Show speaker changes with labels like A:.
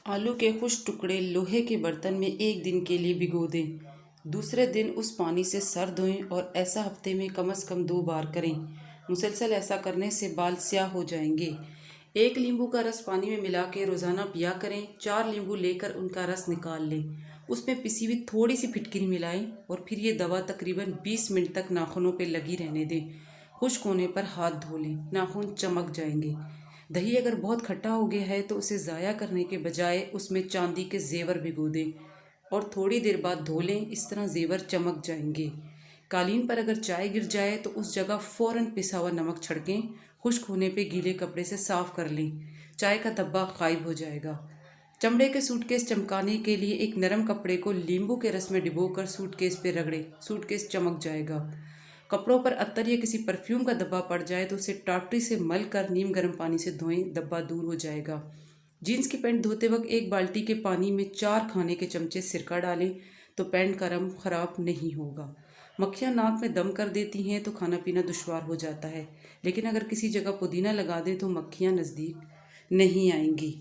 A: आलू के कुछ टुकड़े लोहे के बर्तन में एक दिन के लिए भिगो दें। दूसरे दिन उस पानी से सर धोएं और ऐसा हफ्ते में कम से कम 2 बार करें। मुसलसल ऐसा करने से बाल स्याह हो जाएंगे। 1 नींबू का रस पानी में मिला के रोज़ाना पिया करें। 4 नींबू लेकर उनका रस निकाल लें, उसमें पिसी हुई थोड़ी सी फिटकिरी मिलाएं और फिर ये दवा तकरीबन 20 मिनट तक नाखूनों पर लगी रहने दें। खुश्क होने पर हाथ धो लें, नाखून चमक जाएंगे। दही अगर बहुत खट्टा हो गया है तो उसे ज़ाया करने के बजाय उसमें चांदी के जेवर भिगो दें और थोड़ी देर बाद धो लें, इस तरह जेवर चमक जाएंगे। कालीन पर अगर चाय गिर जाए तो उस जगह फ़ौरन पिसा हुआ नमक छिड़कें। खुश्क होने पे गीले कपड़े से साफ़ कर लें, चाय का धब्बा गायब हो जाएगा। चमड़े के सूटकेस चमकाने के लिए एक नरम कपड़े को नींबू के रस में डिबोकर सूटकेस पे रगड़ें, सूटकेस चमक जाएगा। कपड़ों पर अत्तर या किसी परफ्यूम का धब्बा पड़ जाए तो उसे टाटरी से मल कर नीम गर्म पानी से धोएं, धब्बा दूर हो जाएगा। जीन्स की पैंट धोते वक्त 1 बाल्टी के पानी में 4 खाने के चमचे सिरका डालें तो पैंट का रंग खराब नहीं होगा। मक्खियाँ नाक में दम कर देती हैं तो खाना पीना दुश्वार हो जाता है, लेकिन अगर किसी जगह पुदीना लगा दें तो मक्खियाँ नज़दीक नहीं आएंगी।